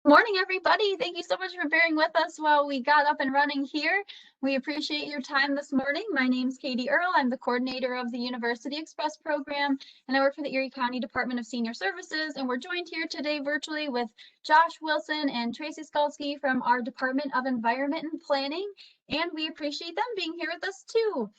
Morning, everybody. Thank you so much for bearing with us while we got up and running here. We appreciate your time this morning. My name is Katie Earle. I'm the coordinator of the University Express program, and I work for the Erie County Department of Senior Services. And we're joined here today virtually with Josh Wilson and Tracy Skalski from our Department of Environment and Planning. And we appreciate them being here with us too.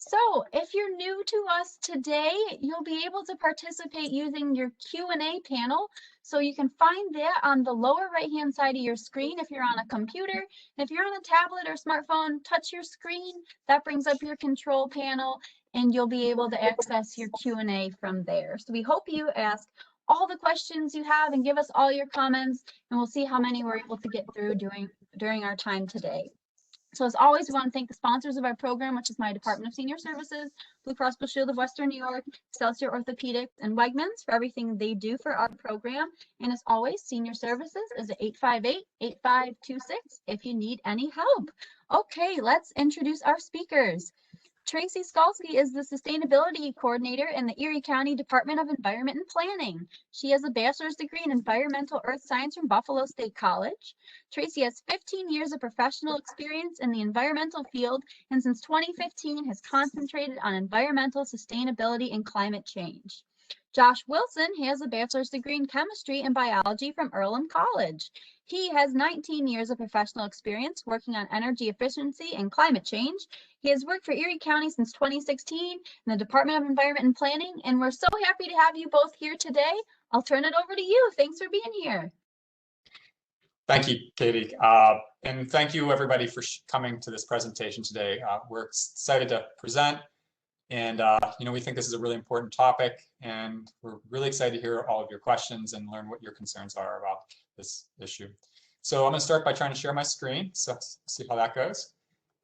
So if you're new to us today, you'll be able to participate using your Q&A panel. So you can find that on the lower right-hand side of your screen if you're on a computer. And if you're on a tablet or smartphone, touch your screen. That brings up your control panel, and you'll be able to access your Q&A from there. So we hope you ask all the questions you have and give us all your comments, and we'll see how many we're able to get through during our time today. So as always, we want to thank the sponsors of our program, which is my Department of Senior Services, Blue Cross Blue Shield of Western New York, Excelsior Orthopedics, and Wegmans for everything they do for our program. And as always, Senior Services is at 858-8526 if you need any help. Okay, let's introduce our speakers. Tracy Skalski is the Sustainability Coordinator in the Erie County Department of Environment and Planning. She has a bachelor's degree in Environmental Earth Science from Buffalo State College. Tracy has 15 years of professional experience in the environmental field, and since 2015 has concentrated on environmental sustainability and climate change. Josh Wilson has a bachelor's degree in chemistry and biology from Earlham College. He has 19 years of professional experience working on energy efficiency and climate change. He has worked for Erie County since 2016 in the Department of Environment and Planning, and we're so happy to have you both here today. I'll turn it over to you. Thanks for being here. Thank you, Katie. And thank you, everybody, for coming to this presentation today. We're excited to present. And, we think this is a really important topic, and we're really excited to hear all of your questions and learn what your concerns are about this issue. So I'm going to start by trying to share my screen, so see how that goes.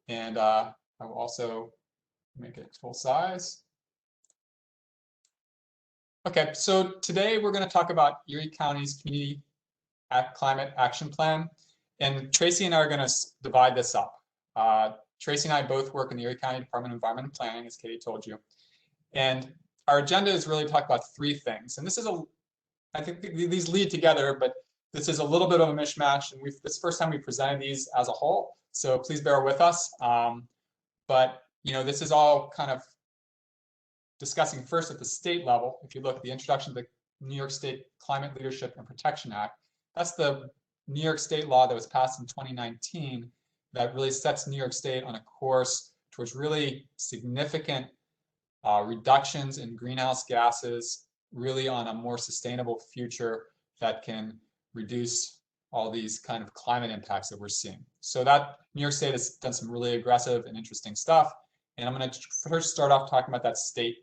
And I will also make it full size. Okay, so today we're going to talk about Erie County's Community Climate Action Plan. And Tracy and I are going to divide this up. Tracy and I both work in the Erie County Department of Environment and Planning, as Katie told you. And our agenda is really to talk about three things. And this is I think these lead together, but this is a little bit of a mishmash. And this is the first time we presented these as a whole. So please bear with us. But, this is all kind of discussing first at the state level. If you look at the introduction to the New York State Climate Leadership and Protection Act, that's the New York State law that was passed in 2019 that really sets New York State on a course towards really significant reductions in greenhouse gases, really on a more sustainable future that can reduce all these kind of climate impacts that we're seeing. So that New York State has done some really aggressive and interesting stuff. And I'm going to first start off talking about that state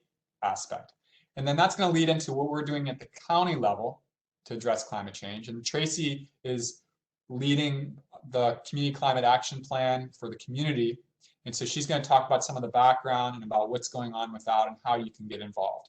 aspect. And then that's going to lead into what we're doing at the county level to address climate change. And Tracy is leading the Community Climate Action Plan for the community. And so she's going to talk about some of the background and about what's going on with that and how you can get involved.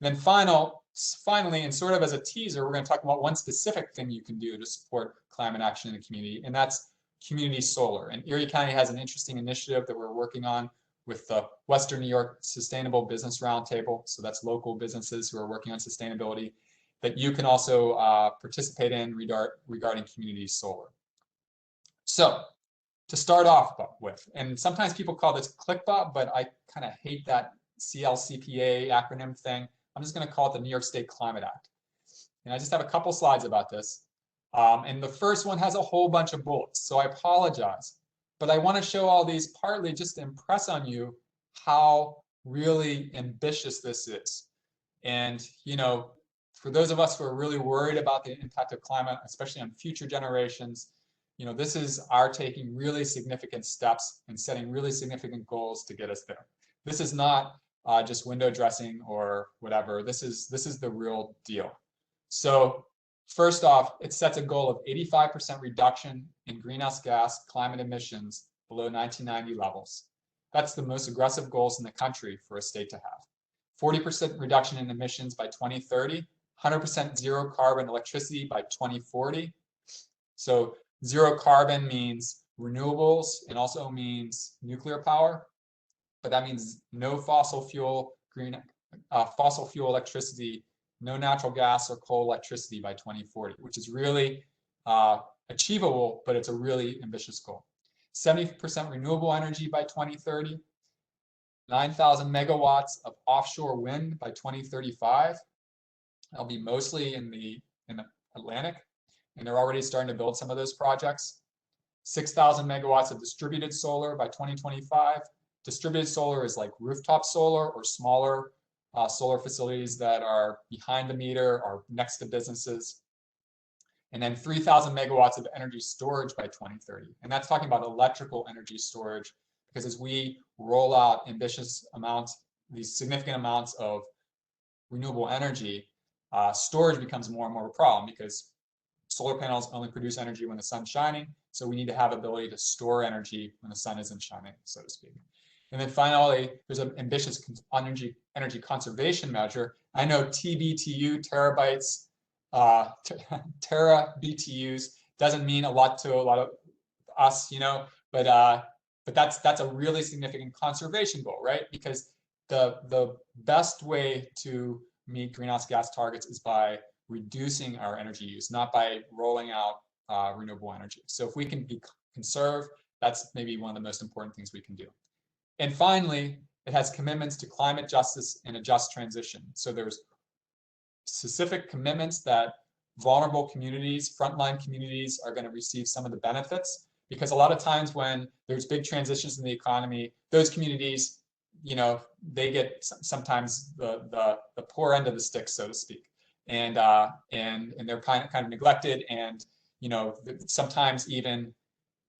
And then finally, and sort of as a teaser, we're going to talk about one specific thing you can do to support climate action in the community, and that's community solar. And Erie County has an interesting initiative that we're working on with the Western New York Sustainable Business Roundtable. So that's local businesses who are working on sustainability that you can also participate in regarding community solar. So to start off with, and sometimes people call this CLCPA, but I kind of hate that CLCPA acronym thing. I'm just going to call it the New York State Climate Act. And I just have a couple slides about this. And the first one has a whole bunch of bullets, so I apologize. But I want to show all these partly just to impress on you how really ambitious this is. And, for those of us who are really worried about the impact of climate, especially on future generations, this is our taking really significant steps and setting really significant goals to get us there. This is not just window dressing or whatever. This is the real deal. So first off, it sets a goal of 85% reduction in greenhouse gas climate emissions below 1990 levels. That's the most aggressive goals in the country for a state to have. 40% reduction in emissions by 2030, 100% zero carbon electricity by 2040. So zero carbon means renewables and also means nuclear power, but that means no fossil fuel electricity, no natural gas or coal electricity by 2040, which is really achievable, but it's a really ambitious goal. 70% renewable energy by 2030, 9,000 megawatts of offshore wind by 2035. That'll be mostly in the Atlantic, and they're already starting to build some of those projects. 6,000 megawatts of distributed solar by 2025. Distributed solar is like rooftop solar or smaller solar facilities that are behind the meter or next to businesses. And then 3,000 megawatts of energy storage by 2030. And that's talking about electrical energy storage, because as we roll out ambitious amounts, these significant amounts of renewable energy, storage becomes more and more of a problem, because solar panels only produce energy when the sun's shining. So we need to have ability to store energy when the sun isn't shining, so to speak. And then finally, there's an ambitious energy conservation measure. I know TBTU, terabytes, tera BTUs doesn't mean a lot to a lot of us, but that's a really significant conservation goal, right? Because the best way to meet greenhouse gas targets is by reducing our energy use, not by rolling out renewable energy. So if we can conserve, that's maybe one of the most important things we can do. And finally, it has commitments to climate justice and a just transition. So there's specific commitments that vulnerable communities, frontline communities, are going to receive some of the benefits, because a lot of times when there's big transitions in the economy, those communities, they get sometimes the poor end of the stick, so to speak, and they're kind of neglected, and sometimes even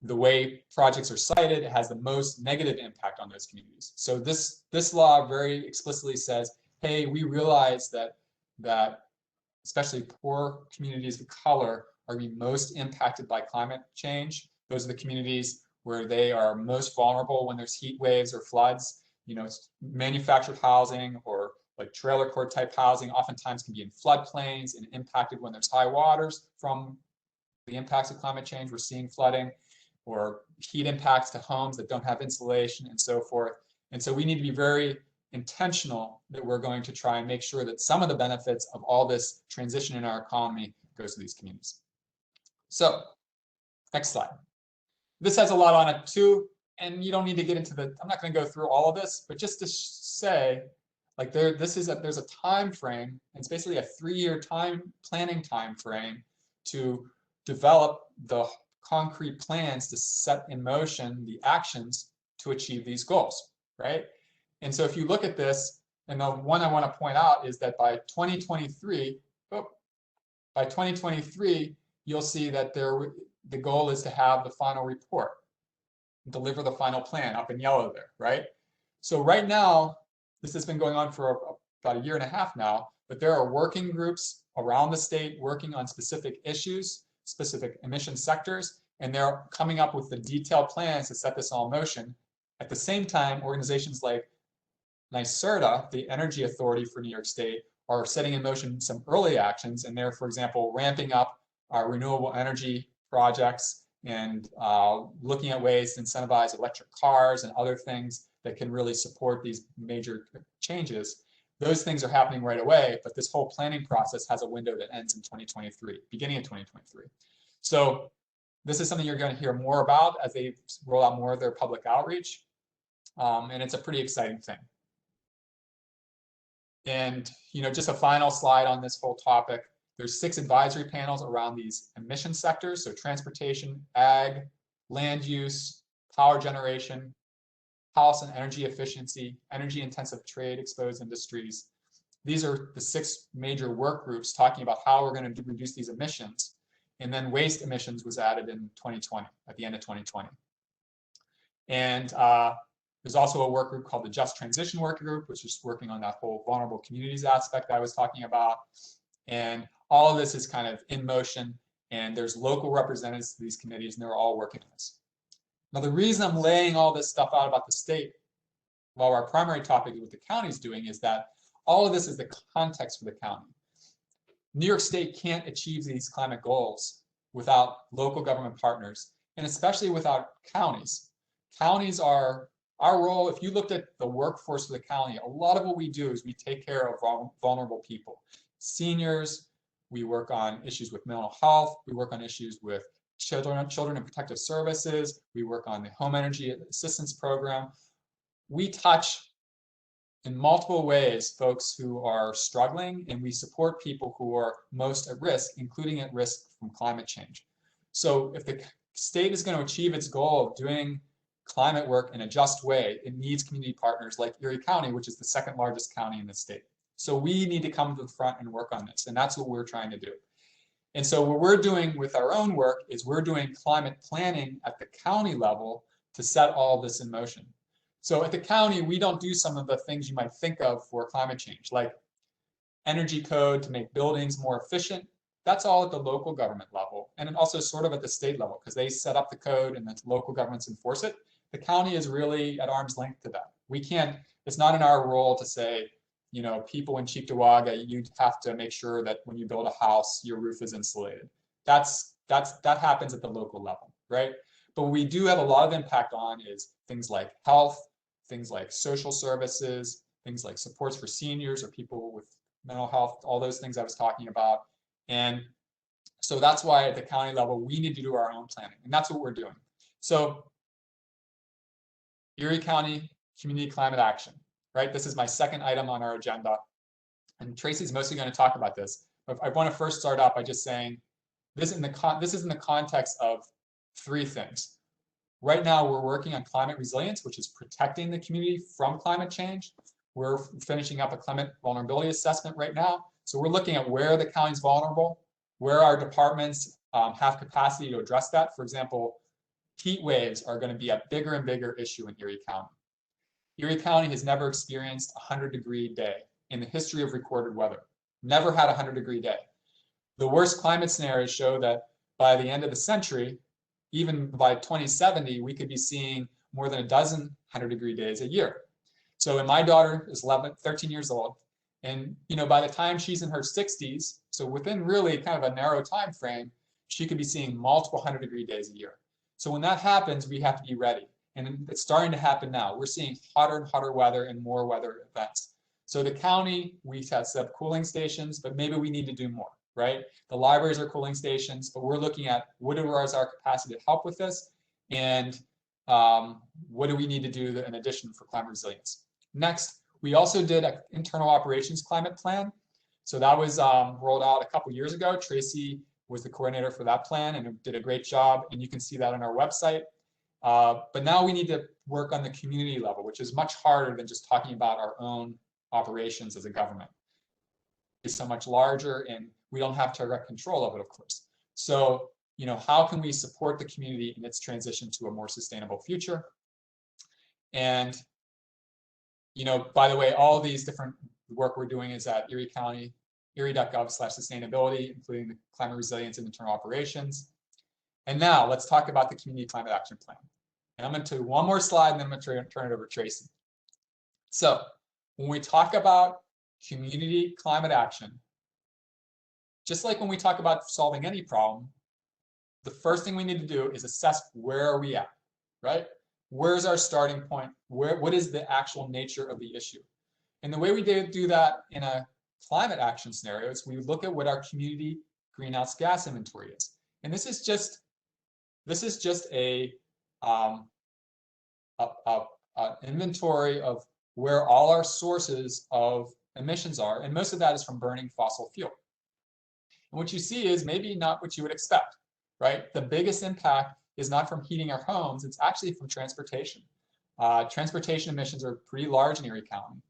the way projects are cited has the most negative impact on those communities. So this law very explicitly says, hey, we realize that especially poor communities of color are going to be most impacted by climate change. Those are the communities where they are most vulnerable when there's heat waves or floods. Manufactured housing or like trailer court type housing oftentimes can be in floodplains and impacted when there's high waters from the impacts of climate change. We're seeing flooding or heat impacts to homes that don't have insulation and so forth. And so we need to be very intentional that we're going to try and make sure that some of the benefits of all this transition in our economy goes to these communities. So next slide. This has a lot on it too, and you don't need to get into I'm not going to go through all of this, but just to say, like there's a time frame. It's basically a 3-year planning time frame to develop the concrete plans to set in motion the actions to achieve these goals, right? And so if you look at this, and the one I want to point out is that by 2023, you'll see that the goal is to have the final report, deliver the final plan up in yellow there, right? So right now, this has been going on for about 1.5 years now, but there are working groups around the state working on specific issues, specific emission sectors, and they're coming up with the detailed plans to set this all in motion. At the same time, organizations like NYSERDA, the energy authority for New York State, are setting in motion some early actions, and they're, for example, ramping up our renewable energy projects and looking at ways to incentivize electric cars and other things that can really support these major changes. Those things are happening right away, but this whole planning process has a window that ends in 2023, beginning of 2023. So this is something you're going to hear more about as they roll out more of their public outreach, and it's a pretty exciting thing. And just a final slide on this whole topic. There's 6 advisory panels around these emission sectors, so transportation, ag, land use, power generation, house and energy efficiency, energy-intensive trade exposed industries. These are the 6 major work groups talking about how we're going to reduce these emissions. And then waste emissions was added in 2020, at the end of 2020. And there's also a work group called the Just Transition Working Group, which is working on that whole vulnerable communities aspect I was talking about. And all of this is kind of in motion, and there's local representatives to these committees, and they're all working on this. Now, the reason I'm laying all this stuff out about the state, while our primary topic is what the county's doing, is that all of this is the context for the county. New York State can't achieve these climate goals without local government partners, and especially without counties. Counties are our role. If you looked at the workforce of the county, a lot of what we do is we take care of vulnerable people, seniors, We work on issues with mental health. We work on issues with children and protective services. We work on the home energy assistance program. We touch in multiple ways folks who are struggling, and we support people who are most at risk, including at risk from climate change. So if the state is going to achieve its goal of doing climate work in a just way, it needs community partners like Erie County, which is the second largest county in the state. So we need to come to the front and work on this, and that's what we're trying to do. And so what we're doing with our own work is we're doing climate planning at the county level to set all this in motion. So at the county, we don't do some of the things you might think of for climate change, like energy code to make buildings more efficient. That's all at the local government level, and also sort of at the state level, because they set up the code and the local governments enforce it. The county is really at arm's length to that. We can't, it's not in our role to say, you know, people in Cheektowaga, you have to make sure that when you build a house, your roof is insulated. That happens at the local level, right? But what we do have a lot of impact on is things like health, things like social services, things like supports for seniors or people with mental health, all those things I was talking about. And so that's why at the county level, we need to do our own planning, and that's what we're doing. So Erie County Community Climate Action, right? This is my second item on our agenda. And Tracy's mostly going to talk about this. But I want to first start out by just saying this is in the context of three things. Right now, we're working on climate resilience, which is protecting the community from climate change. We're finishing up a climate vulnerability assessment right now. So we're looking at where the county's vulnerable, where our departments have capacity to address that. For example, heat waves are going to be a bigger and bigger issue in Erie County. Erie County has never experienced a 100-degree day in the history of recorded weather. Never had a 100-degree day. The worst climate scenarios show that by the end of the century, even by 2070, we could be seeing more than a dozen 100-degree days a year. So, and my daughter is 13 years old, and you know, by the time she's in her 60s, so within really kind of a narrow time frame, she could be seeing multiple 100-degree days a year. So when that happens, we have to be ready. And it's starting to happen now. We're seeing hotter and hotter weather and more weather events. So the county, we have set up cooling stations, but maybe we need to do more, right? The libraries are cooling stations, but we're looking at what is our capacity to help with this, and what do we need to do in addition for climate resilience. Next, we also did an internal operations climate plan. So that was rolled out a couple years ago. Tracy was the coordinator for that plan and did a great job, and you can see that on our website. But now we need to work on the community level, which is much harder than just talking about our own operations as a government. It's so much larger, and we don't have direct control of it, of course. So, you know, how can we support the community in its transition to a more sustainable future? And, you know, by the way, all these different work we're doing is at Erie County, erie.gov/sustainability, including the climate resilience and internal operations. And now let's talk about the Community Climate Action Plan. And I'm going to do one more slide, and then I'm going to turn it over to Tracy. So when we talk about community climate action, just like when we talk about solving any problem, the first thing we need to do is assess where are we at, right? Where's our starting point? What is the actual nature of the issue? And the way we do that in a climate action scenario is we look at what our community greenhouse gas inventory is. And this is just a inventory of where all our sources of emissions are, and most of that is from burning fossil fuel. And what you see is maybe not what you would expect, right? The biggest impact is not from heating our homes, it's actually from transportation. Transportation emissions are pretty large in Erie County.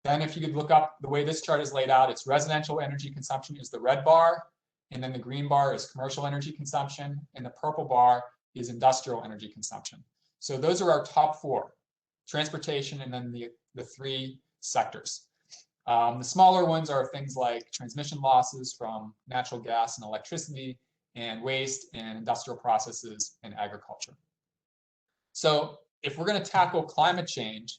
Then if you could look up the way this chart is laid out, it's residential energy consumption is the red bar, and then the green bar is commercial energy consumption, and the purple bar is industrial energy consumption. So those are our top four: transportation, and then the three sectors. The smaller ones are things like transmission losses from natural gas and electricity, and waste, and industrial processes, and agriculture. So if we're going to tackle climate change,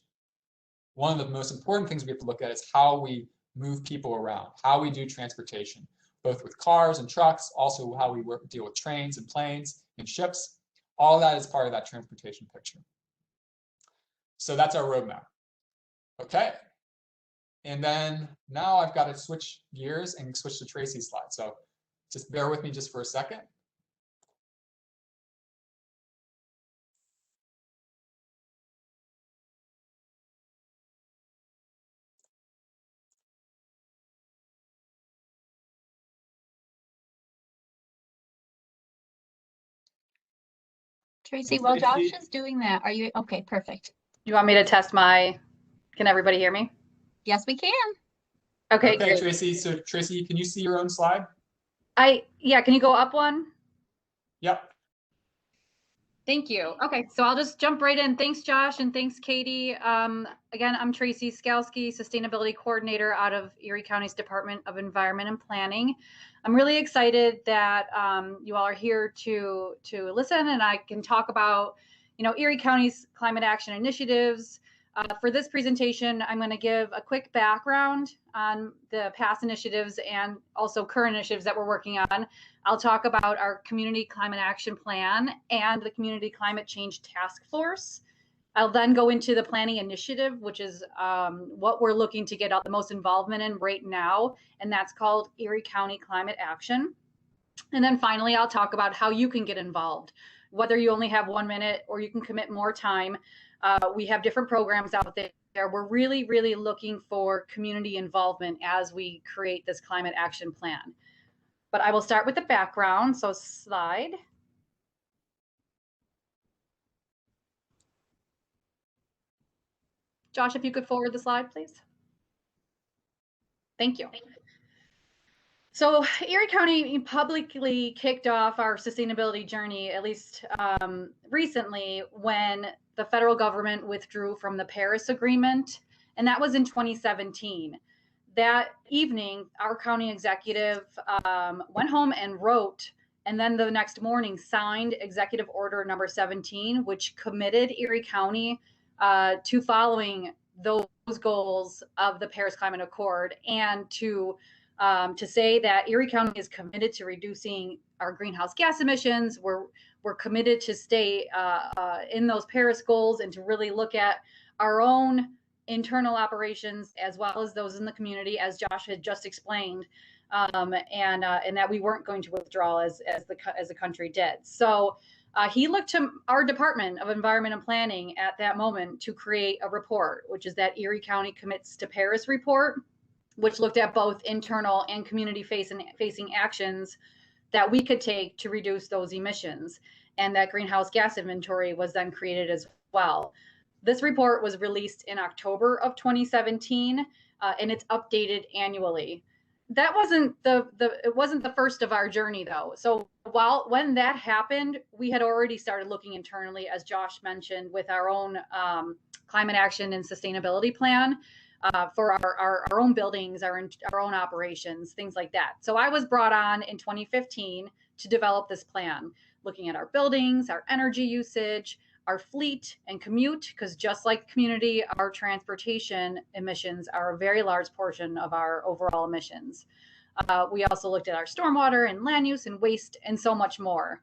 one of the most important things we have to look at is how we move people around, how we do transportation, both with cars and trucks, also how we deal with trains and planes and ships. All of that is part of that transportation picture. So that's our roadmap. Okay. And then now I've got to switch gears and switch to Tracy's slide. So just bear with me just for a second. Tracy, while Josh is doing that, are you okay? Perfect. You want me to test my, can everybody hear me? Yes, we can. Okay, Okay, great. Tracy. So Tracy, can you see your own slide? Yeah, can you go up one? Yep. Thank you. Okay, so I'll just jump right in. Thanks, Josh, and thanks, Katie. Again, I'm Tracy Skalski, Sustainability Coordinator out of Erie County's Department of Environment and Planning. I'm really excited that you all are here to listen, and I can talk about, Erie County's climate action initiatives. For this presentation, I'm going to give a quick background on the past initiatives and also current initiatives that we're working on. I'll talk about our Community Climate Action Plan and the Community Climate Change Task Force. I'll then go into the planning initiative, which is what we're looking to get the most involvement in right now, and that's called Erie County Climate Action. And then finally, I'll talk about how you can get involved, whether you only have 1 minute or you can commit more time. We have different programs out there. We're really, really looking for community involvement as we create this climate action plan. But I will start with the background. So slide. Josh, if you could forward the slide, please. Thank you. So Erie County publicly kicked off our sustainability journey, at least recently, when the federal government withdrew from the Paris Agreement, and that was in 2017. That evening, our county executive went home and wrote, and then the next morning signed Executive Order number 17, which committed Erie County to following those goals of the Paris Climate Accord, and to say that Erie County is committed to reducing our greenhouse gas emissions. We're committed to stay in those Paris goals and to really look at our own internal operations as well as those in the community, as Josh had just explained, and that we weren't going to withdraw as the country did. So he looked to our Department of Environment and Planning at that moment to create a report, which is that Erie County Commits to Paris report, which looked at both internal and community facing actions that we could take to reduce those emissions. And that greenhouse gas inventory was then created as well. This report was released in October of 2017, and it's updated annually. That wasn't it wasn't the first of our journey, though. So when that happened, we had already started looking internally, as Josh mentioned, with our own climate action and sustainability plan for our own buildings, our own operations, things like that. So I was brought on in 2015 to develop this plan, looking at our buildings, our energy usage, our fleet and commute, because just like community, our transportation emissions are a very large portion of our overall emissions. We also looked at our stormwater and land use and waste and so much more.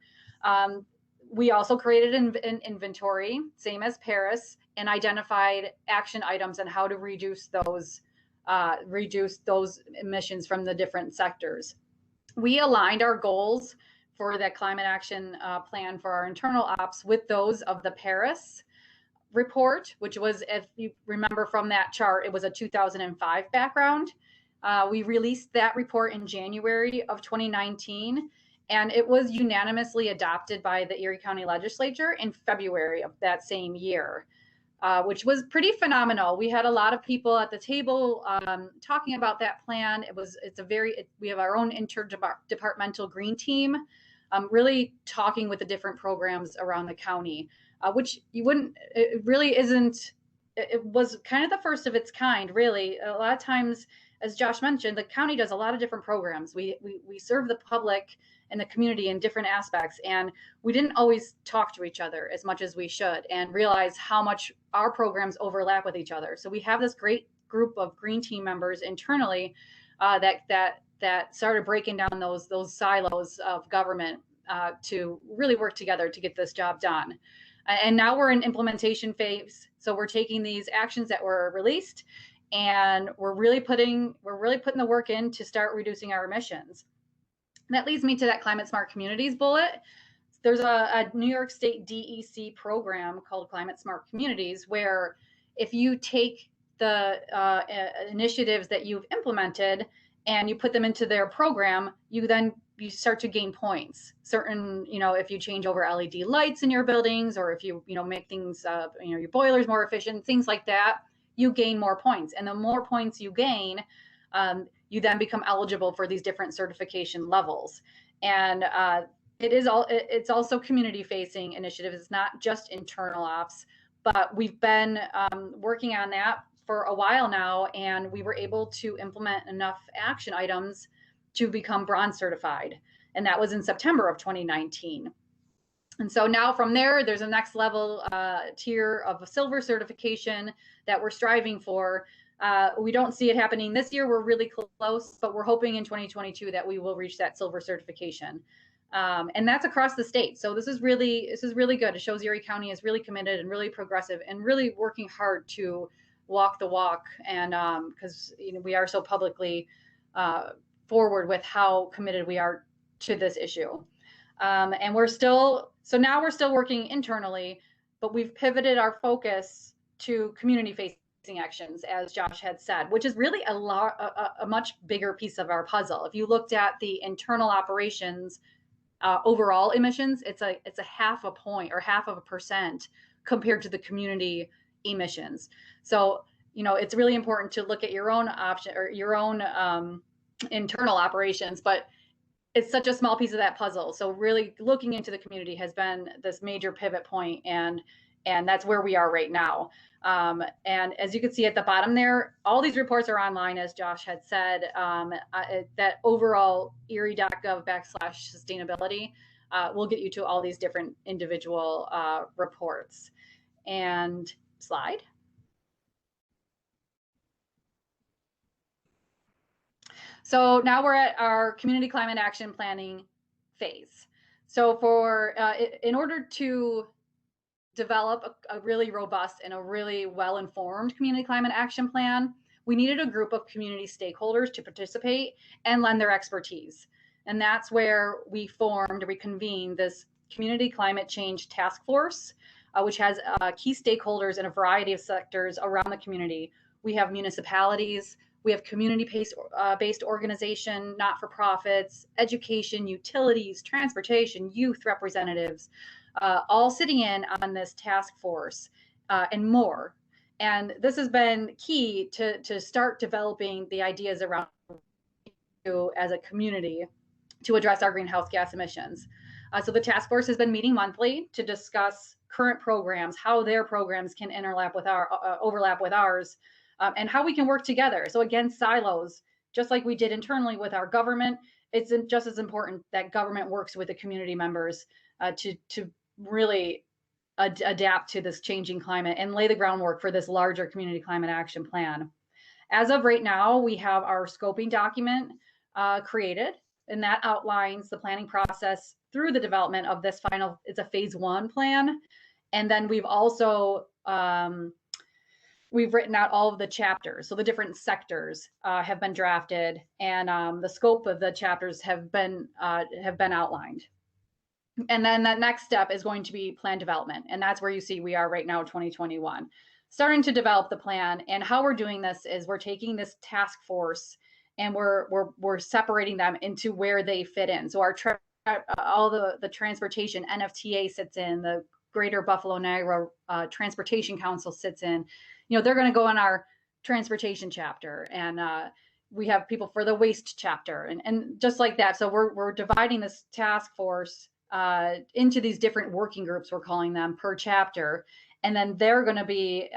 We also created an inventory, same as Paris, and identified action items on how to reduce those emissions from the different sectors. We aligned our goals for that climate action plan for our internal ops with those of the Paris report, which was, if you remember from that chart, it was a 2005 background. We released that report in January of 2019, and it was unanimously adopted by the Erie County Legislature in February of that same year, which was pretty phenomenal. We had a lot of people at the table talking about that plan. We have our own interdepartmental green team, really talking with the different programs around the county, which it really isn't, it was kind of the first of its kind, really. A lot of times, as Josh mentioned, the county does a lot of different programs. We serve the public and the community in different aspects, and we didn't always talk to each other as much as we should and realize how much our programs overlap with each other. So we have this great group of green team members internally that started breaking down those silos of government to really work together to get this job done. And now we're in implementation phase. So we're taking these actions that were released and we're really putting the work in to start reducing our emissions. And that leads me to that climate smart communities bullet. There's a New York State DEC program called Climate Smart Communities, where if you take the initiatives that you've implemented and you put them into their program, you start to gain points. Certain, if you change over LED lights in your buildings, or if you make things, your boilers more efficient, things like that, you gain more points. And the more points you gain, you then become eligible for these different certification levels. And it's also community facing initiatives. It's not just internal ops, but we've been working on that for a while now, and we were able to implement enough action items to become bronze certified. And that was in September of 2019. And so now from there, there's a next level tier of a silver certification that we're striving for. We don't see it happening this year. We're really close, but we're hoping in 2022 that we will reach that silver certification. And that's across the state. So this is really good. It shows Erie County is really committed and really progressive and really working hard to walk the walk. And because we are so publicly forward with how committed we are to this issue. And now we're still working internally, but we've pivoted our focus to community facing actions, as Josh had said, which is really a much bigger piece of our puzzle. If you looked at the internal operations overall emissions, it's a 0.5 point or 0.5% compared to the community emissions. So it's really important to look at your own option or your own internal operations, but it's such a small piece of that puzzle. So really looking into the community has been this major pivot point, and that's where we are right now. And as you can see at the bottom there, all these reports are online, as Josh had said. That overall erie.gov/sustainability will get you to all these different individual reports. And slide. So now we're at our community climate action planning phase. So in order to develop a really robust and a really well-informed community climate action plan, we needed a group of community stakeholders to participate and lend their expertise. And that's where we convened this Community Climate Change Task Force, which has key stakeholders in a variety of sectors around the community. We have municipalities, we have community-based organization, not-for-profits, education, utilities, transportation, youth representatives, all sitting in on this task force and more. And this has been key to start developing the ideas around as a community to address our greenhouse gas emissions. So the task force has been meeting monthly to discuss current programs, how their programs can overlap with ours, and how we can work together. So again, silos, just like we did internally with our government, it's just as important that government works with the community members to really adapt to this changing climate and lay the groundwork for this larger community climate action plan. As of right now, we have our scoping document created, and that outlines the planning process through the development of this it's a phase 1 plan. And then we've also we've written out all of the chapters. So the different sectors have been drafted, and the scope of the chapters have been outlined. And then that next step is going to be plan development. And that's where you see we are right now, 2021, starting to develop the plan. And how we're doing this is we're taking this task force and we're separating them into where they fit in. So all the transportation, NFTA sits in, the Greater Buffalo Niagara Transportation Council sits in. They're going to go in our transportation chapter, and we have people for the waste chapter, and just like that. So we're dividing this task force into these different working groups, we're calling them, per chapter, and then they're going to be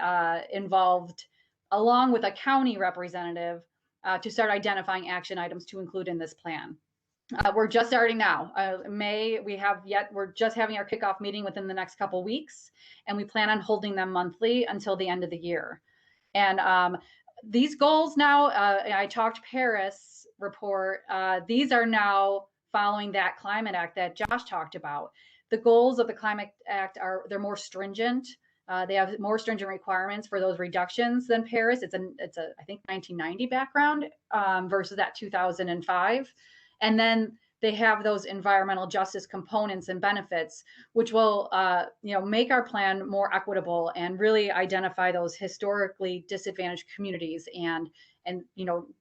involved along with a county representative to start identifying action items to include in this plan. We're just starting now. We're just having our kickoff meeting within the next couple weeks, and we plan on holding them monthly until the end of the year. And these goals now, I talked Paris report, these are now following that Climate Act that Josh talked about. The goals of the Climate Act they're more stringent. They have more stringent requirements for those reductions than Paris. It's a I think 1990 background versus that 2005, and then they have those environmental justice components and benefits, which will make our plan more equitable and really identify those historically disadvantaged communities and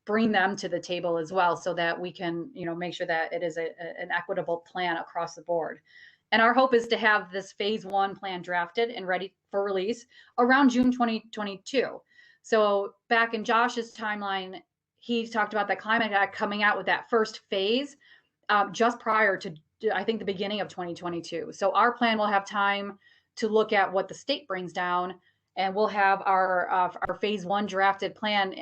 bring them to the table as well, so that we can make sure that it is an equitable plan across the board. And our hope is to have this phase 1 plan drafted and ready for release around June 2022. So back in Josh's timeline, he talked about the Climate Act coming out with that first phase just prior to, I think, the beginning of 2022. So our plan will have time to look at what the state brings down, and we'll have our phase 1 drafted plan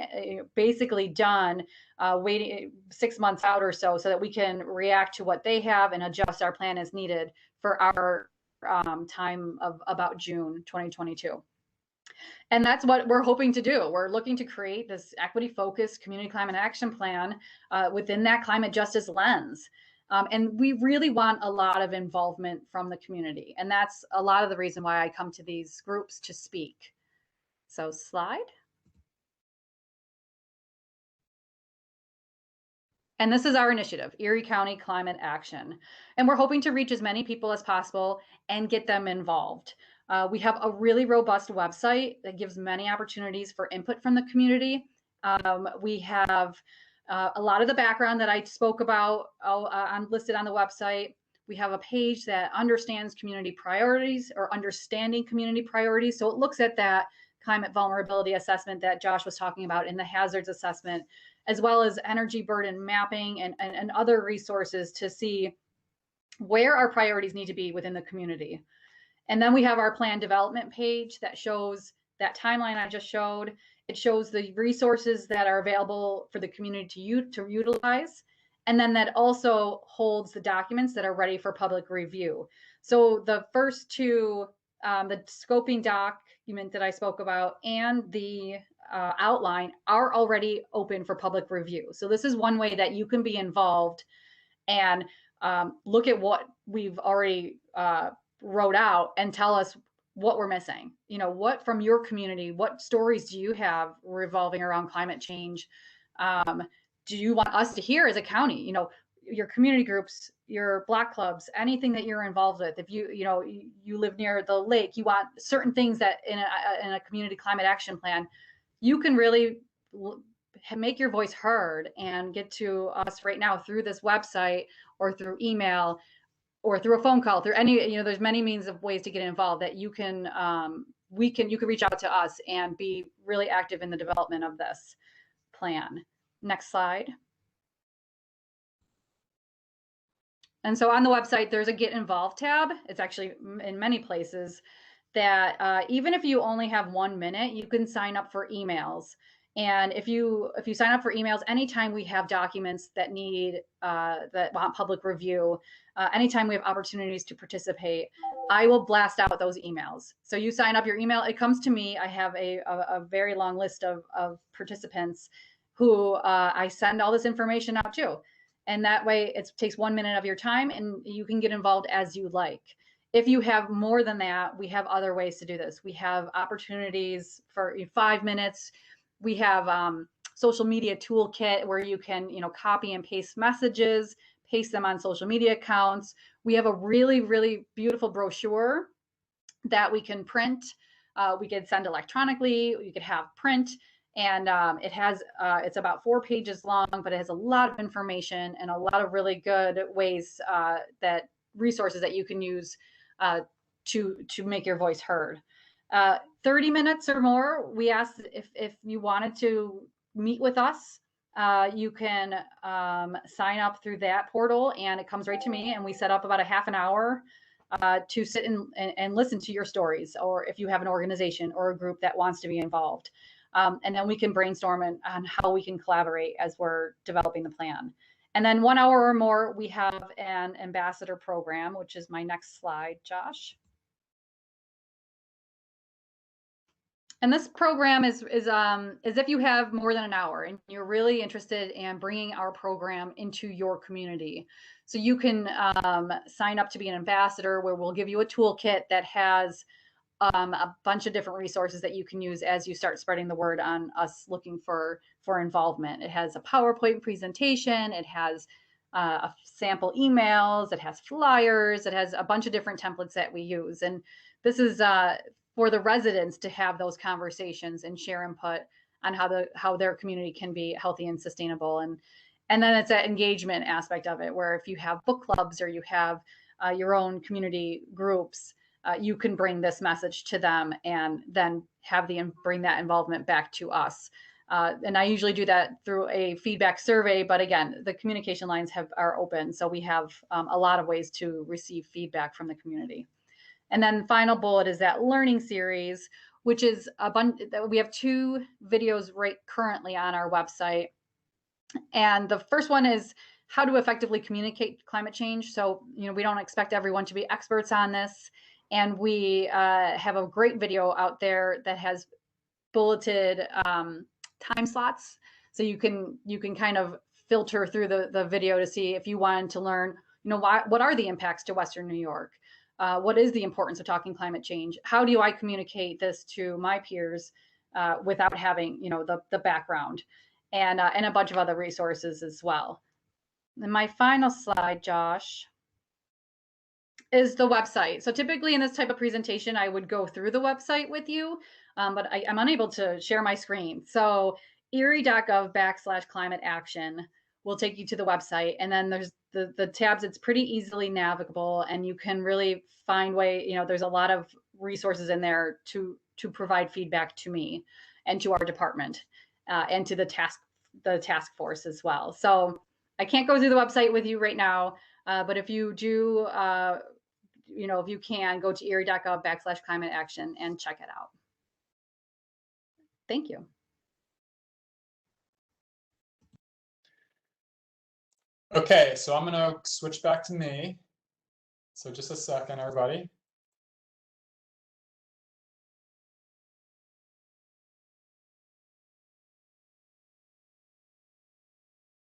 basically done, waiting 6 months out or so that we can react to what they have and adjust our plan as needed for our time of about June 2022. And that's what we're hoping to do. We're looking to create this equity-focused community climate action plan within that climate justice lens. And we really want a lot of involvement from the community. And that's a lot of the reason why I come to these groups to speak. So slide. And this is our initiative, Erie County Climate Action. And we're hoping to reach as many people as possible and get them involved. We have a really robust website that gives many opportunities for input from the community. We have a lot of the background that I spoke about listed on the website. We have a page that understands community priorities, or understanding community priorities. So it looks at that climate vulnerability assessment that Josh was talking about in the hazards assessment, as well as energy burden mapping and other resources to see where our priorities need to be within the community. And then we have our plan development page that shows that timeline I just showed. It shows the resources that are available for the community to utilize. And then that also holds the documents that are ready for public review. So the first two, the scoping document that I spoke about and the outline, are already open for public review. So this is one way that you can be involved and look at what we've already wrote out and tell us what we're missing. What from your community, what stories do you have revolving around climate change? Do you want us to hear as a county? Your community groups, your block clubs, anything that you're involved with. If you live near the lake, you want certain things that in a community climate action plan, you can really make your voice heard and get to us right now through this website or through email or through a phone call, through any, there's many means of ways to get involved that you can reach out to us and be really active in the development of this plan. Next slide. And so on the website, there's a Get Involved tab. It's actually in many places that even if you only have 1 minute, you can sign up for emails. And if you sign up for emails, anytime we have documents that want public review, anytime we have opportunities to participate, I will blast out those emails. So you sign up your email, it comes to me. I have a very long list of participants who I send all this information out to. And that way it takes 1 minute of your time and you can get involved as you like. If you have more than that, we have other ways to do this. We have opportunities for 5 minutes. We have social media toolkit where you can, copy and paste messages, paste them on social media accounts. We have a really, really beautiful brochure that we can print. We could send electronically. You could have print, and it's about 4 pages long, but it has a lot of information and a lot of really good ways resources that you can use to make your voice heard. 30 minutes or more, we asked if you wanted to meet with us, you can sign up through that portal and it comes right to me, and we set up about a half an hour to sit and listen to your stories, or if you have an organization or a group that wants to be involved. And then we can brainstorm on how we can collaborate as we're developing the plan. And then 1 hour or more, we have an ambassador program, which is my next slide, Josh. And this program is if you have more than an hour and you're really interested in bringing our program into your community. So you can sign up to be an ambassador, where we'll give you a toolkit that has a bunch of different resources that you can use as you start spreading the word on us looking for involvement. It has a PowerPoint presentation, it has sample emails, it has flyers, it has a bunch of different templates that we use. And this is for the residents to have those conversations and share input on how their community can be healthy and sustainable. And then it's that engagement aspect of it, where if you have book clubs or you have your own community groups, you can bring this message to them and then bring that involvement back to us. And I usually do that through a feedback survey, but again, the communication lines are open. So we have a lot of ways to receive feedback from the community. And then final bullet is that learning series, which is we have 2 videos right currently on our website. And the first one is how to effectively communicate climate change. So, we don't expect everyone to be experts on this. And we have a great video out there that has bulleted time slots. So you can kind of filter through the video to see if you wanted to learn, what are the impacts to Western New York? What is the importance of talking climate change? How do I communicate this to my peers without having, the background? And a bunch of other resources as well. And my final slide, Josh, is the website. So typically in this type of presentation, I would go through the website with you, but I'm unable to share my screen. So erie.gov/climate action will take you to the website. And then there's the tabs. It's pretty easily navigable, and you can really find there's a lot of resources in there to provide feedback to me and to our department. And to the task force as well. So I can't go through the website with you right now, but if you do, if you can, go to erie.gov/climate action and check it out. Thank you. Okay, so I'm going to switch back to me. So just a second, everybody.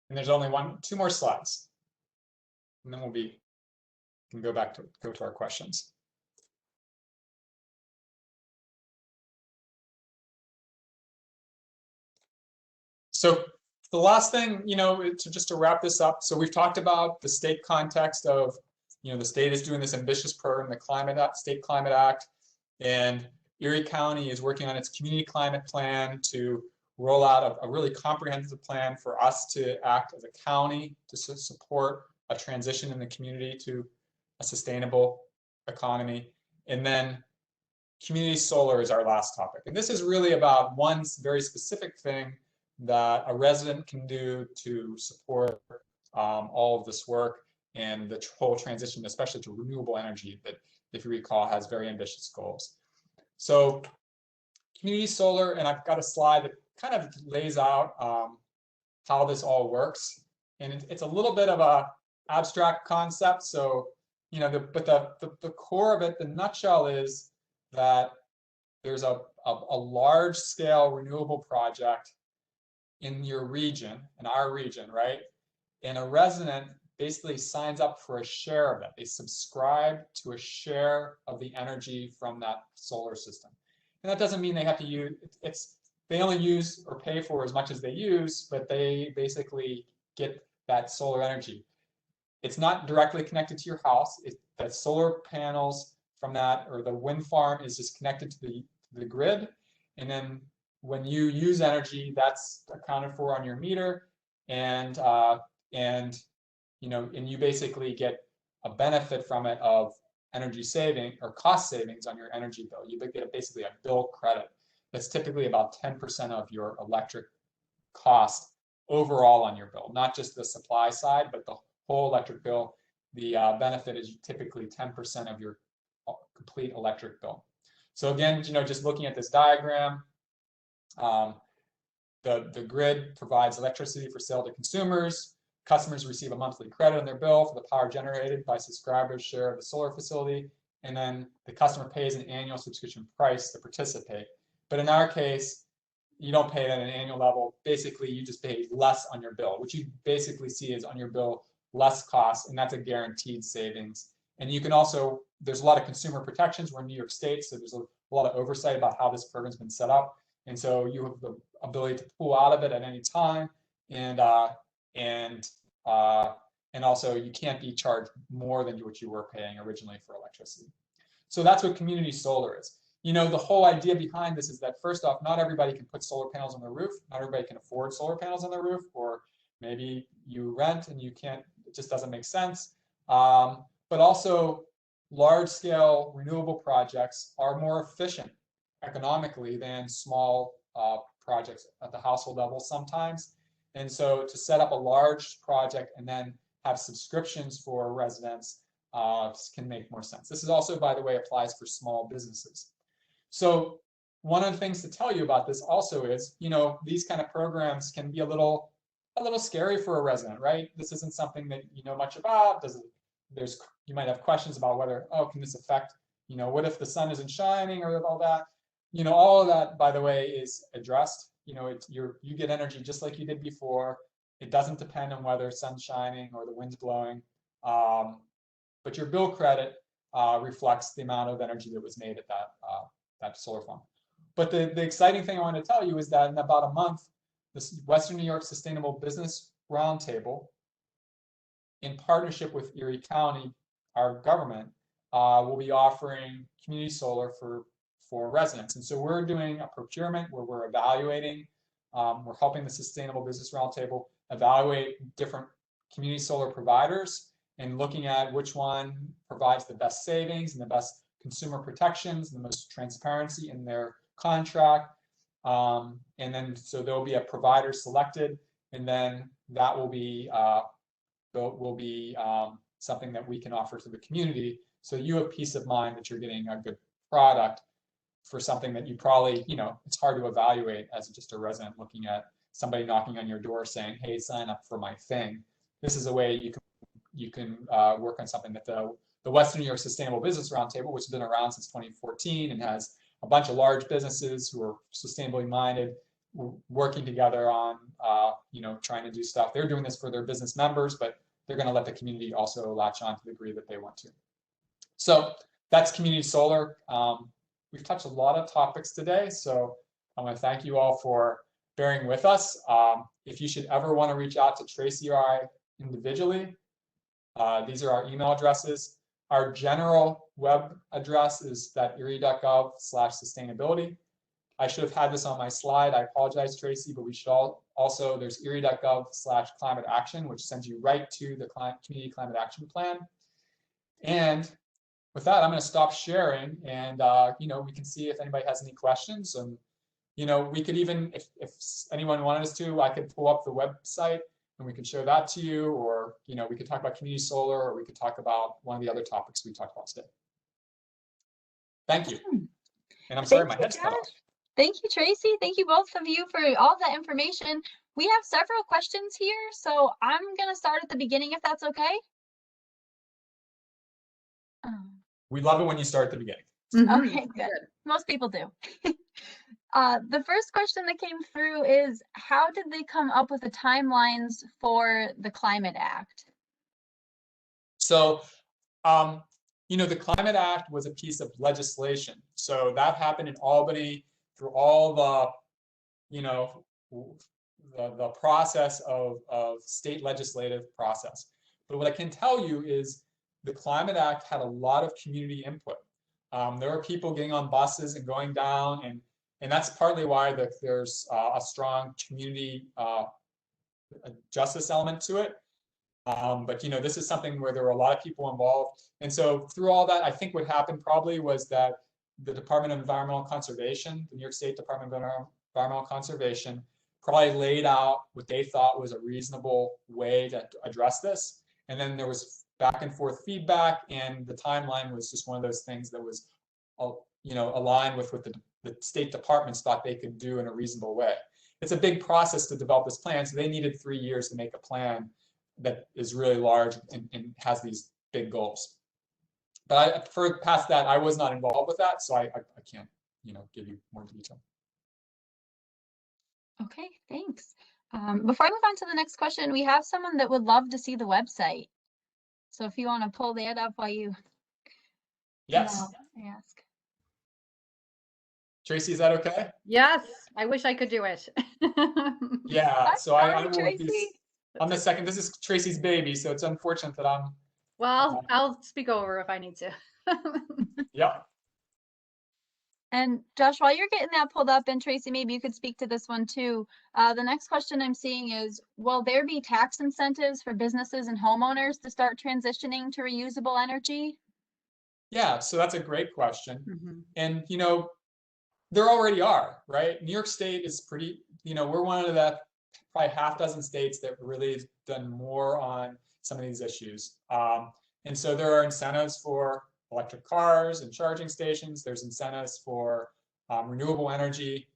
And there's only 2 more slides, and then we can go to our questions. So the last thing, to wrap this up. So we've talked about the state context of, the state is doing this ambitious program, the State Climate Act, and Erie County is working on its community climate plan to roll out a really comprehensive plan for us to act as a county to support a transition in the community to a sustainable economy. And then community solar is our last topic. And this is really about one very specific thing that a resident can do to support all of this work and the whole transition, especially to renewable energy that, if you recall, has very ambitious goals. So community solar, and I've got a slide that kind of lays out how this all works. And it's a little bit of a abstract concept. So, but the core of it, the nutshell is that there's a large scale renewable project in your region, in our region, right? And a resident basically signs up for a share of it. They subscribe to a share of the energy from that solar system. And that doesn't mean they have to use, they only use or pay for as much as they use, but they basically get that solar energy. It's not directly connected to your house. That solar panels from that, or the wind farm, is just connected to the grid. And then when you use energy, that's accounted for on your meter, and you basically get a benefit from it of energy saving or cost savings on your energy bill. You get basically a bill credit that's typically about 10% of your electric cost overall on your bill, not just the supply side, but the whole electric bill. The benefit is typically 10% of your complete electric bill. So again, just looking at this diagram, the grid provides electricity for sale to consumers. Customers receive a monthly credit on their bill for the power generated by subscribers' share of the solar facility, and then the customer pays an annual subscription price to participate. But in our case, you don't pay it at an annual level. Basically, you just pay less on your bill. What you basically see is on your bill less costs, and that's a guaranteed savings. And you can also, there's a lot of consumer protections. We're in New York State, so there's a a lot of oversight about how this program's been set up. And so you have the ability to pull out of it at any time, and also you can't be charged more than what you were paying originally for electricity. So that's what community solar is. You know, the whole idea behind this is that, first off, not everybody can put solar panels on their roof. Not everybody can afford solar panels on their roof, or maybe you rent and you can't, it just doesn't make sense. But also, large-scale renewable projects are more efficient economically than small projects at the household level sometimes. And so to set up a large project and then have subscriptions for residents can make more sense. This is also, by the way, applies for small businesses. So one of the things to tell you about this also is, you know, these kind of programs can be a little scary for a resident, right? This isn't something that you know much about. You might have questions about whether, oh, can this affect, you know, what if the sun isn't shining or all that? You know, all of that, by the way, is addressed. You know, you get energy just like you did before. It doesn't depend on whether sun's shining or the wind's blowing. But your bill credit reflects the amount of energy that was made at that solar farm. But the exciting thing I want to tell you is that in about a month, the Western New York Sustainable Business Roundtable, in partnership with Erie County, our government, will be offering community solar for residents. And so we're doing a procurement where we're evaluating, we're helping the Sustainable Business Roundtable evaluate different community solar providers and looking at which one provides the best savings and the best consumer protections and the most transparency in their contract. And then so there will be a provider selected, and then that will be something that we can offer to the community. So you have peace of mind that you're getting a good product for something that you probably, you know, it's hard to evaluate as just a resident looking at somebody knocking on your door saying, hey, sign up for my thing. This is a way you can work on something that the Western New York Sustainable Business Roundtable, which has been around since 2014 and has a bunch of large businesses who are sustainably minded, working together on, you know, trying to do stuff. They're doing this for their business members, but they're going to let the community also latch on to the degree that they want to. So that's community solar. We've touched a lot of topics today, so I want to thank you all for bearing with us. If you should ever want to reach out to Tracy or I individually, these are our email addresses. Our general web address is that erie.gov/sustainability. I should have had this on my slide. I apologize, Tracy, but we should also, there's erie.gov/climate action, which sends you right to the community climate action plan. And with that, I'm going to stop sharing, and you know, we can see if anybody has any questions. And you know, we could even, if anyone wanted us to, I could pull up the website and we could show that to you, or you know, we could talk about community solar, or we could talk about one of the other topics we talked about today. Thank you. And I'm sorry, my head's cut off. Thank you, Tracy. Thank you both of you for all that information. We have several questions here, so I'm going to start at the beginning if that's okay. We love it when you start at the beginning. Okay, good. Most people do. The first question that came through is, how did they come up with the timelines for the Climate Act? So, you know, the Climate Act was a piece of legislation. So that happened in Albany through all the, you know, the process of state legislative process. But what I can tell you is the Climate Act had a lot of community input. There were people getting on buses and going down, and that's partly why there's a strong community justice element to it. But you know, this is something where there were a lot of people involved, and so through all that, I think what happened probably was that the Department of Environmental Conservation, the New York State Department of Environmental Conservation, probably laid out what they thought was a reasonable way to address this, and then there was back and forth feedback, and the timeline was just one of those things that was, you know, aligned with what the state departments thought they could do in a reasonable way. It's a big process to develop this plan, so they needed 3 years to make a plan that is really large and has these big goals. But for past that, I was not involved with that, so I can't, you know, give you more detail. Okay, thanks. Before I move on to the next question, we have someone that would love to see the website. So if you want to pull that up while you yes ask. Tracy, is that okay? Yes, I wish I could do it. Yeah, so I will Tracy. be, I'm the second, this is Tracy's baby, so it's unfortunate that I'm, Well, I'll speak over if I need to. yep. And Josh, while you're getting that pulled up, and Tracy, maybe you could speak to this one too. The next question I'm seeing is, will there be tax incentives for businesses and homeowners to start transitioning to reusable energy? Yeah, so that's a great question. Mhm. And, there already are, right? New York State is pretty, we're one of the probably half dozen states that really has done more on some of these issues. And so there are incentives for electric cars and charging stations. There's incentives for renewable energy.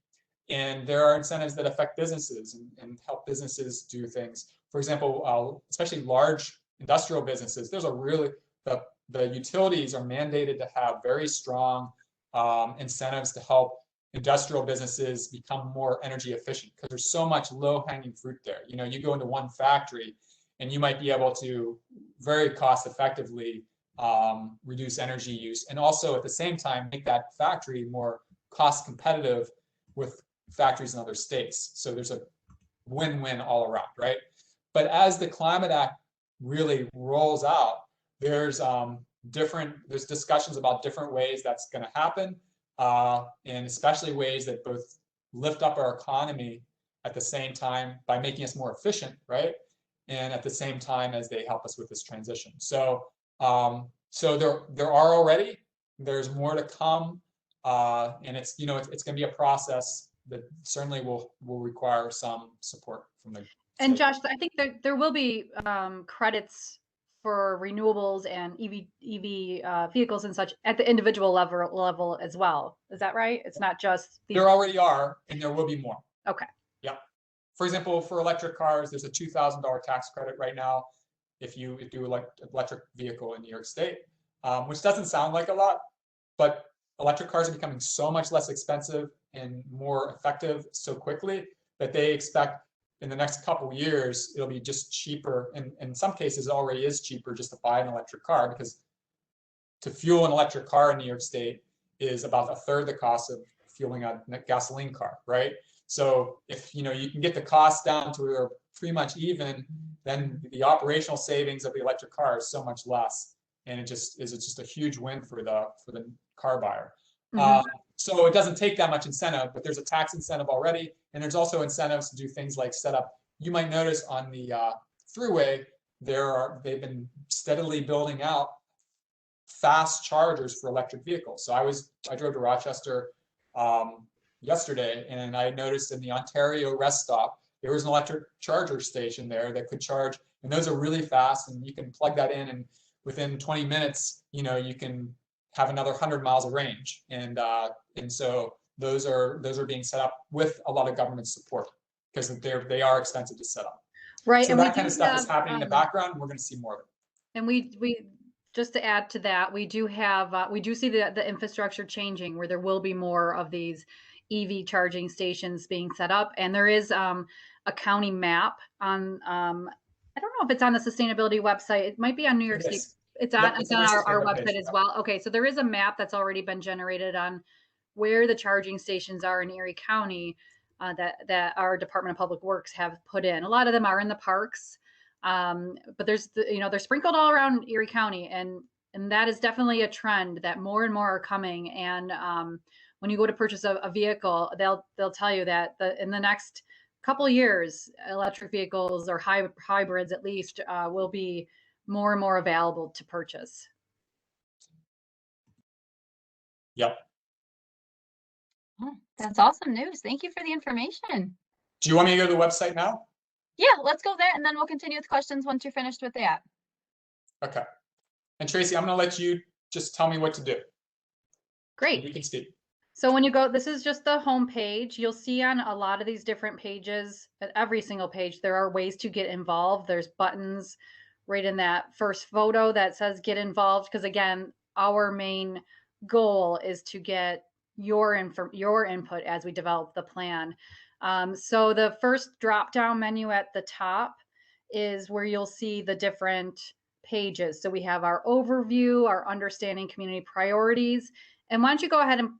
And there are incentives that affect businesses and help businesses do things. For example, especially large industrial businesses, there's a really, the utilities are mandated to have very strong incentives to help industrial businesses become more energy efficient, because there's so much low-hanging fruit there. You go into one factory and you might be able to very cost effectively reduce energy use, and also at the same time make that factory more cost competitive with factories in other states. So there's a win-win all around, right? But as the Climate Act really rolls out, there's discussions about different ways that's going to happen, and especially ways that both lift up our economy at the same time by making us more efficient, right? And at the same time as they help us with this transition. So, there are already. There's more to come, and it's it's going to be a process that certainly will require some support from the. And Josh, I think there will be credits for renewables and EV vehicles and such at the individual level as well. Is that right? It's not just these. There already are, and there will be more. Okay. Yep. For example, for electric cars, there's a $2,000 tax credit right now if you do electric vehicle in New York State, which doesn't sound like a lot, but electric cars are becoming so much less expensive and more effective so quickly that they expect in the next couple of years it'll be just cheaper, and in some cases it already is cheaper just to buy an electric car, because to fuel an electric car in New York State is about a third the cost of fueling a gasoline car, right? So if you can get the cost down to where pretty much even, then the operational savings of the electric car is so much less, and it's just a huge win for the car buyer. Mhm. So it doesn't take that much incentive, but there's a tax incentive already, and there's also incentives to do things like set up. You might notice on the thruway they've been steadily building out fast chargers for electric vehicles. So I drove to Rochester yesterday, and I noticed in the Ontario rest stop there was an electric charger station there that could charge, and those are really fast, and you can plug that in, and within 20 minutes, you can have another 100 miles of range, and so those are being set up with a lot of government support, because they are expensive to set up. Right. So and that kind of stuff is happening in the background, and we're going to see more of it. And we just to add to that, we do see the infrastructure changing, where there will be more of these EV charging stations being set up, and there is a county map on I don't know if it's on the sustainability website. It might be on New York State. It's on our website as well. Okay, so there is a map that's already been generated on where the charging stations are in Erie County that our Department of Public Works have put in. A lot of them are in the parks, but they're sprinkled all around Erie County, and that is definitely a trend that more and more are coming. And when you go to purchase a vehicle, they'll tell you that in the next couple of years, electric vehicles or hybrids at least will be more and more available to purchase. Yep. Oh, that's awesome news. Thank you for the information. Do you want me to go to the website now? Yeah, let's go there, and then we'll continue with questions once you're finished with the app. Okay. And Tracy, I'm going to let you just tell me what to do. Great. You can speak. So when you go, this is just the home page. You'll see on a lot of these different pages, at every single page, there are ways to get involved. There's buttons right in that first photo that says get involved, because again, our main goal is to get your input as we develop the plan. So the first drop down menu at the top is where you'll see the different pages. So we have our overview, our understanding community priorities. And why don't you go ahead and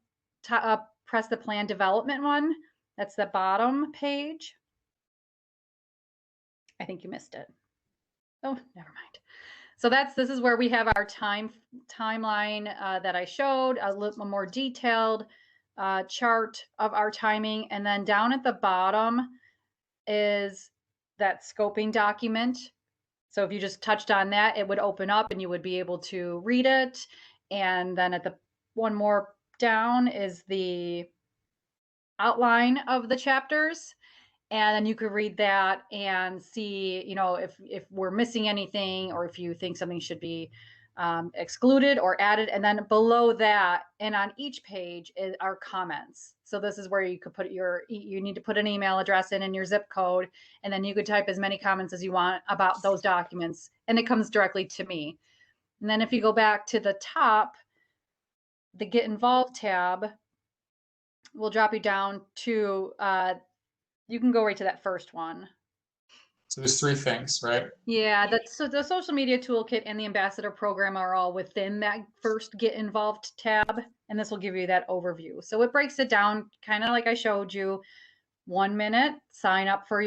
press the plan development one. That's the bottom page. I think you missed it. Oh, never mind. So this is where we have our timeline that I showed, a little more detailed chart of our timing. And then down at the bottom is that scoping document. So if you just touched on that, it would open up and you would be able to read it. And then at the one more down is the outline of the chapters. And then you could read that and see, you know, if we're missing anything or if you think something should be excluded or added. And then below that and on each page are comments. So this is where you could put you need to put an email address in and your zip code, and then you could type as many comments as you want about those documents, and it comes directly to me. And then if you go back to the top, the Get Involved tab will drop you down to, you can go right to that first one. So there's 3 things, right? Yeah, so the social media toolkit and the ambassador program are all within that first Get Involved tab, and this will give you that overview. So it breaks it down kind of like I showed you. 1 minute, sign up for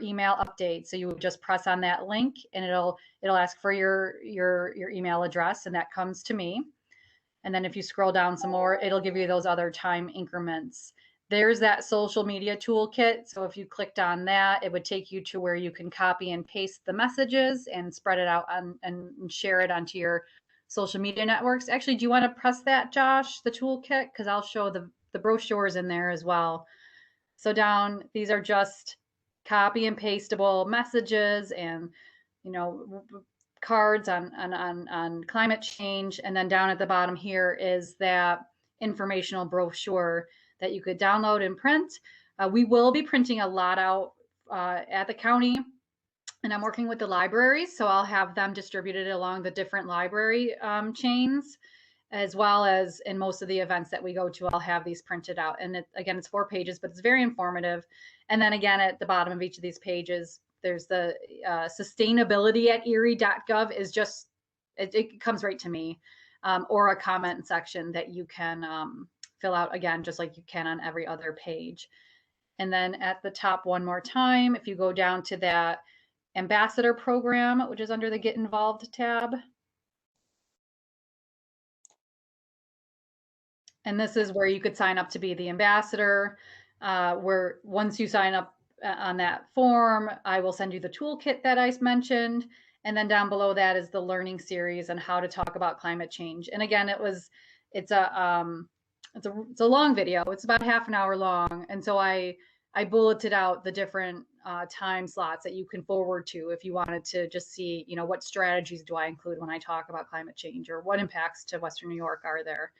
email updates. So you would just press on that link and it'll ask for your email address, and that comes to me. And then if you scroll down some more, it'll give you those other time increments. There's that social media toolkit. So if you clicked on that, it would take you to where you can copy and paste the messages and spread it out and share it onto your social media networks. Actually, do you want to press that, Josh, the toolkit? Because I'll show the brochures in there as well. So down, these are just copy and pastable messages and, you know, cards on climate change. And then down at the bottom here is that informational brochure that you could download and print. We will be printing a lot out at the county, and I'm working with the libraries, so I'll have them distributed along the different library chains, as well as in most of the events that we go to, I'll have these printed out. And again, it's 4 pages, but it's very informative. And then again, at the bottom of each of these pages, there's the sustainability at erie.gov is just, it comes right to me, or a comment section that you can fill out, again, just like you can on every other page. And then at the top one more time, if you go down to that ambassador program, which is under the Get Involved tab. And this is where you could sign up to be the ambassador, where once you sign up on that form, I will send you the toolkit that I mentioned. And then down below that is the learning series on how to talk about climate change. And again, it's a long video. It's about half an hour long. And so I bulleted out the different time slots that you can forward to if you wanted to just see, you know, what strategies do I include when I talk about climate change, or what impacts to Western New York are there.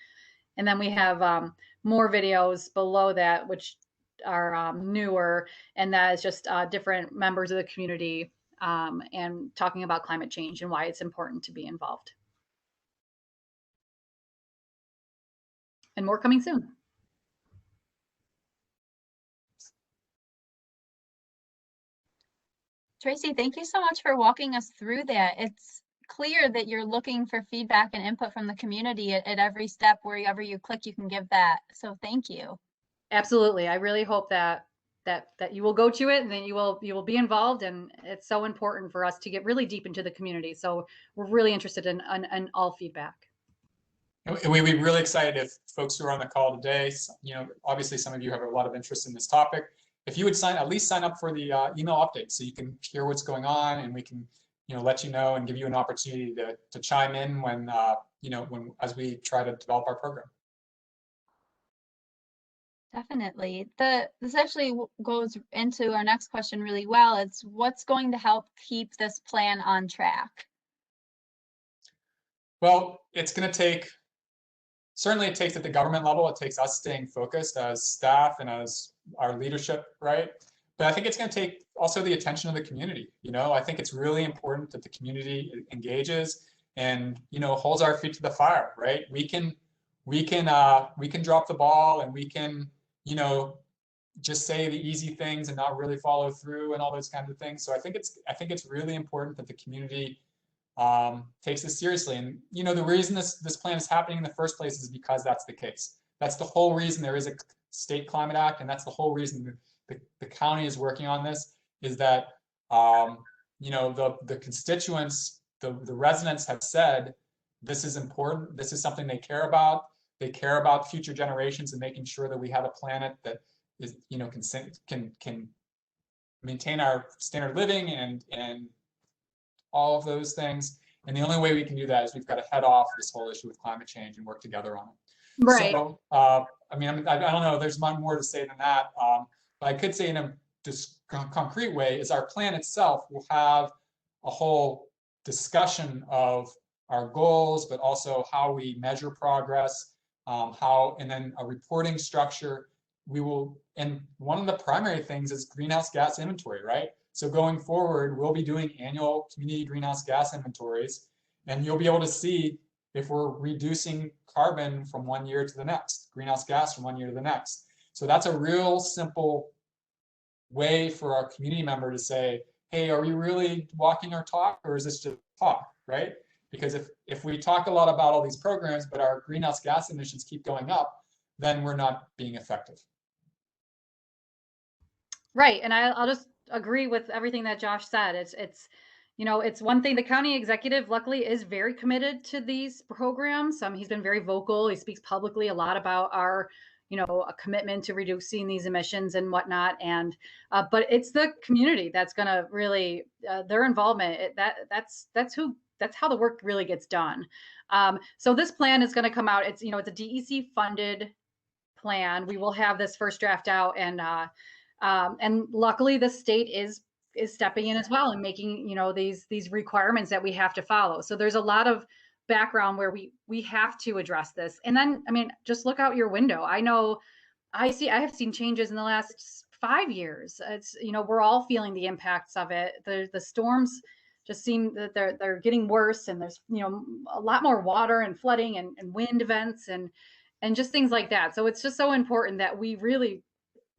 And then we have more videos below that, which are newer, and that is just different members of the community and talking about climate change and why it's important to be involved. And more coming soon. Tracy, thank you so much for walking us through that. It's clear that you're looking for feedback and input from the community at every step. Wherever you click, you can give that. So thank you. Absolutely. I really hope that you will go to it and then you will be involved, and it's so important for us to get really deep into the community. So we're really interested in all feedback. We'd be really excited if folks who are on the call today, you know, obviously some of you have a lot of interest in this topic. If you would at least sign up for the email update, so you can hear what's going on, and we can, you know, let you know and give you an opportunity to chime in when, you know, as we try to develop our program. Definitely. This actually goes into our next question really well. It's what's going to help keep this plan on track? Well, it's going to take, certainly it takes at the government level, it takes us staying focused as staff and as our leadership, right? But I think it's going to take also the attention of the community. You know, I think it's really important that the community engages and, you know, holds our feet to the fire, right? We can drop the ball, and we can, you know, just say the easy things and not really follow through and all those kinds of things. So I think it's really important that the community takes this seriously. And, you know, the reason this plan is happening in the first place is because that's the case. That's the whole reason there is State Climate Act, and that's the whole reason the county is working on this, is that you know, the constituents, the residents have said this is important. This is something they care about. They care about future generations and making sure that we have a planet that is, you know, can maintain our standard of living and all of those things. And the only way we can do that is we've got to head off this whole issue with climate change and work together on it. Right. So, I mean, I don't know, there's much more to say than that. But I could say in a just concrete way is our plan itself will have a whole discussion of our goals, but also how we measure progress, and then a reporting structure. We will, and one of the primary things is greenhouse gas inventory, right? So going forward, we'll be doing annual community greenhouse gas inventories, and you'll be able to see if we're reducing carbon from one year to the next, greenhouse gas from one year to the next. So that's a real simple way for our community member to say, hey, are we really walking our talk, or is this just talk, right? Because if we talk a lot about all these programs, but our greenhouse gas emissions keep going up, then we're not being effective. Right, and I'll just agree with everything that Josh said. It's you know, it's one thing. The county executive, luckily, is very committed to these programs. He's been very vocal. He speaks publicly a lot about our, you know, a commitment to reducing these emissions and whatnot. And but it's the community that's going to really their involvement. That's how the work really gets done. So this plan is going to come out. It's, you know, it's a DEC funded plan. We will have this first draft out, and luckily the state is stepping in as well and making, you know, these requirements that we have to follow. So there's a lot of background where we have to address this. And then, I mean, just look out your window. I know I have seen changes in the last 5 years. It's, you know, we're all feeling the impacts of it. The storms just seem that they're getting worse, and there's, you know, a lot more water and flooding and wind events and just things like that. So it's just so important that we really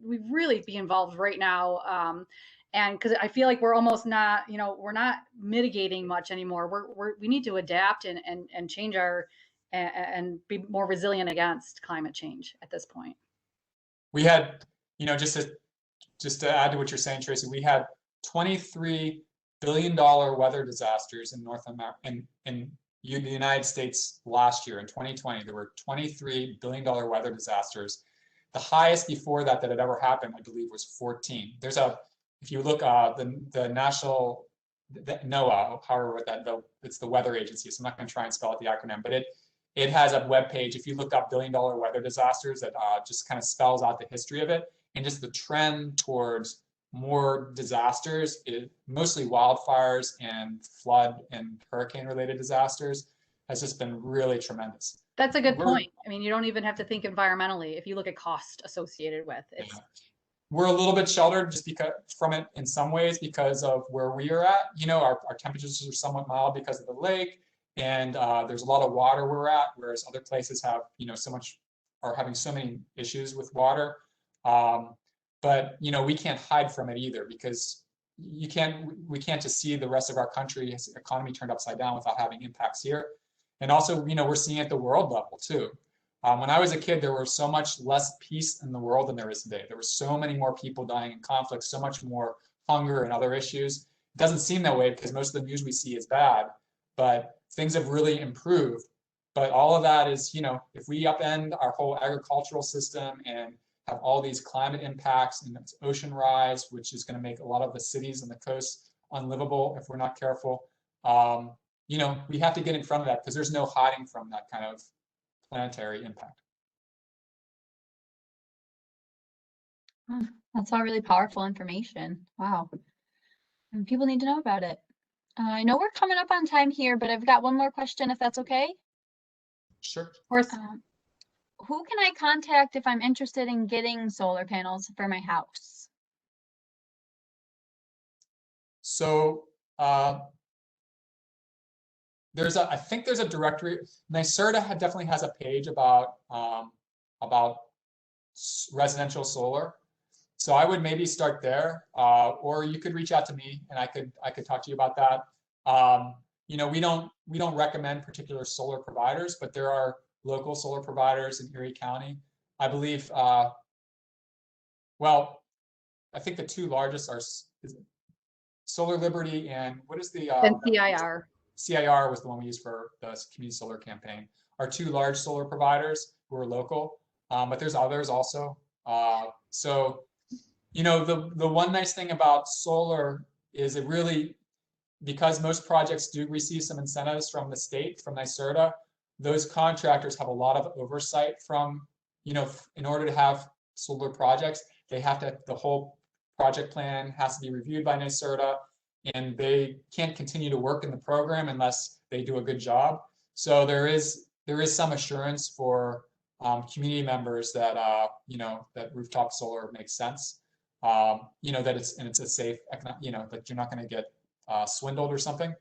be involved right now. And because I feel like we're almost not, you know, we're not mitigating much anymore. We need to adapt and change and be more resilient against climate change at this point. We had, you know, just to add to what you're saying, Tracy, we had $23 billion weather disasters in North America, in the United States last year. In 2020, there were $23 billion weather disasters. The highest before that had ever happened, I believe, was 14. There's if you look, the national, NOAA, however, it's the weather agency. So I'm not going to try and spell out the acronym, but it has a web page. If you look up billion-dollar weather disasters, that just kind of spells out the history of it, and just the trend towards more disasters, mostly wildfires and flood and hurricane-related disasters, has just been really tremendous. That's a good point. I mean, you don't even have to think environmentally if you look at cost associated with it. Yeah. We're a little bit sheltered just because from it in some ways because of where we are at. You know, our temperatures are somewhat mild because of the lake, and there's a lot of water where we're at, whereas other places have, you know, are having so many issues with water. But, you know, we can't hide from it either, because we can't just see the rest of our country's economy turned upside down without having impacts here. And also, you know, we're seeing it at the world level too. When I was a kid, there was so much less peace in the world than there is today. There were so many more people dying in conflict, so much more hunger and other issues. It doesn't seem that way because most of the news we see is bad, but things have really improved. But all of that is, you know, if we upend our whole agricultural system and have all these climate impacts and ocean rise, which is going to make a lot of the cities and the coasts unlivable if we're not careful, you know, we have to get in front of that, because there's no hiding from that kind of planetary impact. That's all really powerful information. Wow. And people need to know about it. I know we're coming up on time here, but I've got one more question, if that's okay. Sure. Of course. Who can I contact if I'm interested in getting solar panels for my house? So I think there's a directory. NYSERDA definitely has a page about residential solar. So I would maybe start there, or you could reach out to me and I could talk to you about that. You know, we don't recommend particular solar providers, but there are local solar providers in Erie County. I believe Well, I think the two largest are Solar Liberty and what is the And CIR. CIR was the one we used for the community solar campaign. Our two large solar providers who are local, but there's others also. So, you know, the one nice thing about solar is it really, because most projects do receive some incentives from the state, from NYSERDA, those contractors have a lot of oversight from, you know, in order to have solar projects, they have to, the whole project plan has to be reviewed by NYSERDA, and they can't continue to work in the program unless they do a good job. So there is some assurance for community members that you know, that rooftop solar makes sense. You know, that it's a safe, you know, that you're not going to get swindled or something.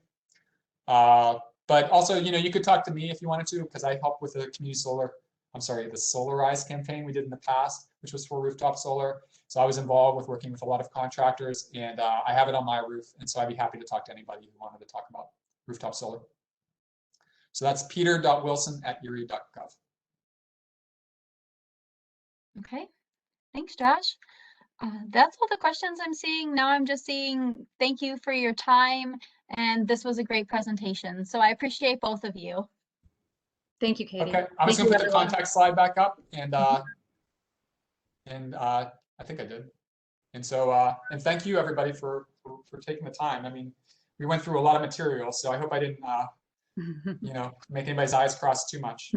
But also, you know, you could talk to me if you wanted to, because I helped with the community solar, I'm sorry, the Solarize campaign we did in the past, which was for rooftop solar. So I was involved with working with a lot of contractors, and I have it on my roof. And so I'd be happy to talk to anybody who wanted to talk about rooftop solar. So that's peter.wilson@erie.gov. Okay, thanks, Josh. That's all the questions I'm seeing. Now I'm just seeing thank you for your time, and this was a great presentation. So I appreciate both of you. Thank you, Katie. Okay, I'm just gonna put the contact slide back up, and I think I did. And so, and thank you everybody for taking the time. I mean, we went through a lot of material, so I hope I didn't, you know, make anybody's eyes cross too much.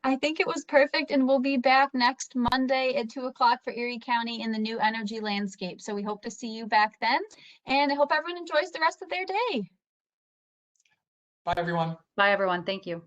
I think it was perfect, and we'll be back next Monday at 2 o'clock for Erie County in the new energy landscape. So we hope to see you back then, and I hope everyone enjoys the rest of their day. Bye, everyone. Bye, everyone. Thank you.